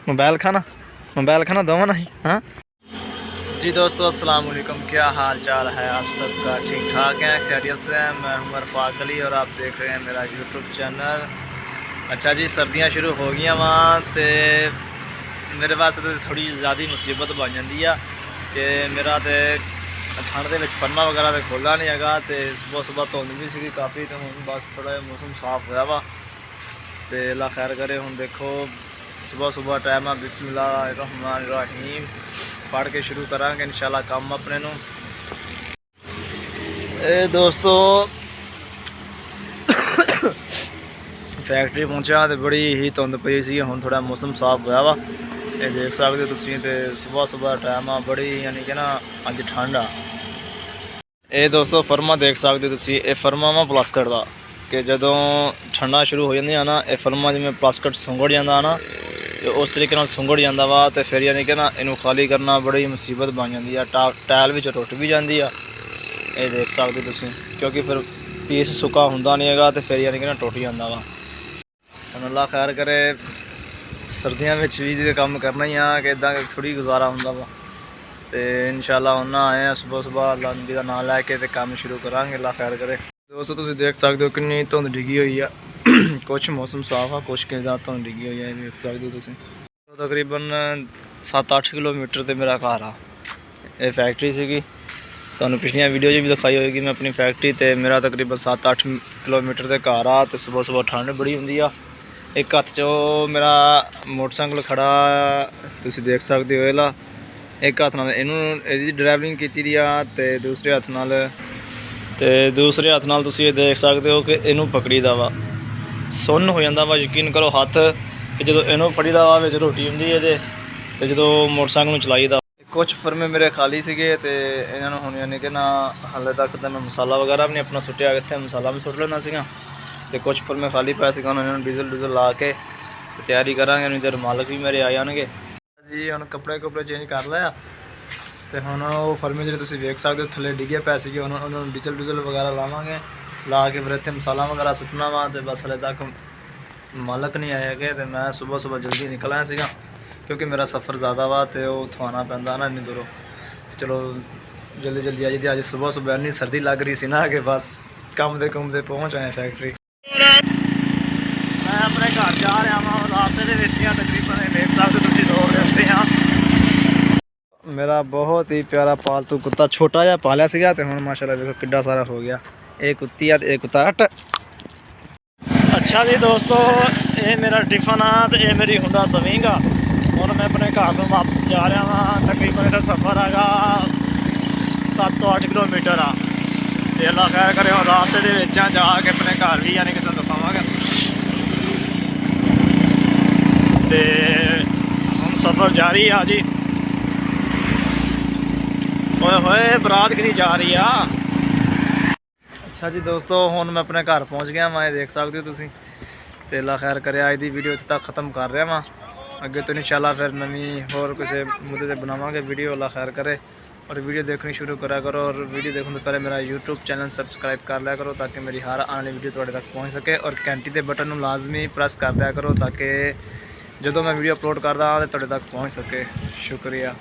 Mobile खाना दो ना ही। हाँ जी दोस्तों, अस्सलाम वालेकुम। क्या हाल चाल है आप सबका? ठीक ठाक है, खैरियत से हैं? मैं हूं अरफाक अली और आप देख रहे हैं मेरा यूट्यूब चैनल। अच्छा जी, सर्दियाँ शुरू हो गई वहाँ तो मेरे वास्ते तो थोड़ी ज़्यादा मुसीबत बन जाती है कि मेरा तो ठंड के फर्मा वगैरह तो खोला नहीं है। तो सुबह सुबह धुंध भी सी काफ़ी, तो हूँ बस थोड़ा मौसम साफ होया वा तो अल्लाह खैर करे। हूँ देखो सुबह सुबह टाइम है, बिस्मिल्लाहिर्रहमानिर्रहीम पढ़ के शुरू करांगे इंशाल्लाह काम अपने नूं। दोस्तों फैक्ट्री पहुंचा तो बड़ी ही धुंध पई सी, हुण थोड़ा मौसम साफ होया वा। ये देख सकते हो तुसीं ते सुबह सुबह टाइम आ बड़ी यानी कि ना अज ठंड आ। ये दोस्तों फर्मा देख सकते हो तुसीं, ये फर्मा वा प्लास्टिक दा कि जदों ठंडा शुरू हो जांदियां ना, ये फर्मा जिवें प्लास्टिक सुंगड़ जांदा ना तो उस तरीके नाल सुंगड़ जांदा वा। तो फिर यानी कि ना इनू खाली करना बड़ी मुसीबत बन जाती है। टाइल विच टुट भी जाती है, ये देख सकते हो तुसीं, क्योंकि फिर पीस सुक्का हुंदा नहीं हैगा तो फिर यानी कि ना टुट जांदा वा। हुण अल्लाह खैर करे, सर्दियों में भी काम करना ही आ कि इदा थोड़ी गुजारा होंदा वा। तो इंशाल्लाह हुण आए हैं सुबह सुबह अल्लाह नबी का नाम लैके तो काम शुरू करांगे, अल्लाह खैर करे। दोस्तों तुसीं देख सकते हो कितनी धुंध डिगी हुई है। कुछ मौसम साफ आ, कुछ के धुंध डिगी हुई है, देख सकते हो तुसीं। तकरीबन 7-8 किलोमीटर तो मेरा घर आ। ये फैक्ट्री सी, तुहानूं पिछलियां वीडियो भी दिखाई होगी मैं अपनी फैक्ट्री। तो मेरा तकरीबन 7-8 किलोमीटर के घर आ। तो सुबह सुबह ठंड बड़ी होंदी आ। एक हत्थ चो मेरा मोटरसाइकिल खड़ा तुसीं देख सकते हो। एला एक हत्थ नाल इहदी ड्राइविंग कीती दी आ ते दूसरे हत्थ नाल तुसीं ये देख सकते हो कि इनू पकड़ी दा वा। सुन्न हो जाता वा, यकीन करो हत्थ कि जो इनू फड़ी दा वा विच रोटी हुंदी है ते जो मोटरसाइकिल चलाई दा। कुछ फर्मे मेरे खाली सीगे ते इन्हां नूं हुण यानी कि ना हाले तक तो मैं मसाला वगैरह भी नहीं अपना सुट्टिया, इत्थे मसाला भी सुट लेना सीगा। तो कुछ फर्मे खाली पै सीगा, इन्होंने डीजल डूजल ला के तैयारी करांगे। उन्नी देर मालक भी मेरे आ जाणगे जी। हुण कपड़े चेंज कर लिया तो हुण वो फर्मे जिहड़े तुसीं वेख सकदे हो थल्ले डिगे पै सीगे, उन्होंने डीजल डूजल वगैरह लावांगे, ला के फिर इत्थे मसाला वगैरह सुट्टना वा। तो बस हाले तक मालक नहीं आए गए तो मैं सुबह सुबह जल्दी निकल आया सीगा, क्योंकि मेरा सफ़र ज़्यादा वा तो उत्थों आना पैंदा ना इन्नी दूरों। चलो जल्दी आई थी अज सुबह सुबह इन्नी सर्दी लग रही सी ना कि बस कम दे पहुँच आए फैक्ट्री। मैं अपने घर जा रहा वहाँ, रास्ते के तकरीबन देख सकते तुसीं लोग रस्ते हाँ। मेरा बहुत ही प्यारा पालतू कुत्ता छोटा जिहा पालिया सीगा ते हुण माशाल्लाह देखो किड्डा सारा हो गया। एक कुत्ती है एक कुत्ता हट। अच्छा जी दोस्तों, ये मेरा टिफन आ तो ये मेरी हुंडा स्विंग आ। हुण मैं अपने घर को वापस जा रहा वहाँ, तकरीबन इसका सफ़र हैगा 7 तो 8 किलोमीटर आ। तो अल्लाह खैर करे हुण रास्ते दे विच जाके अपने घर भी यानी कि दिखावांगा। तो हम सफ़र जारी आ जी। ओए होए बरात कितनी जा रही आ। अच्छा जी दोस्तों, हुण मैं अपने घर पहुँच गया वहाँ, देख सकते हो तुसीं। तो अल्लाह खैर करे, अज की वीडियो इत्थे तक ख़त्म कर रहा वहाँ। अगे तो इंशाल्लाह फिर नवी होर किसी मुद्दे पर बनावांगे वीडियो, अल्लाह खैर करे। और वीडियो देखनी शुरू करा करो, और वीडियो देखने से पहले मेरा यूट्यूब चैनल सबसक्राइब कर लिया करो ताकि मेरी हर आने वाली वीडियो तुहाडे तक पहुँच सके। और घंटी के बटन को लाजमी प्रेस कर दिया करो ताकि जो मैं वीडियो अपलोड करदा तो तुहाडे तक पहुँच सके। शुक्रिया।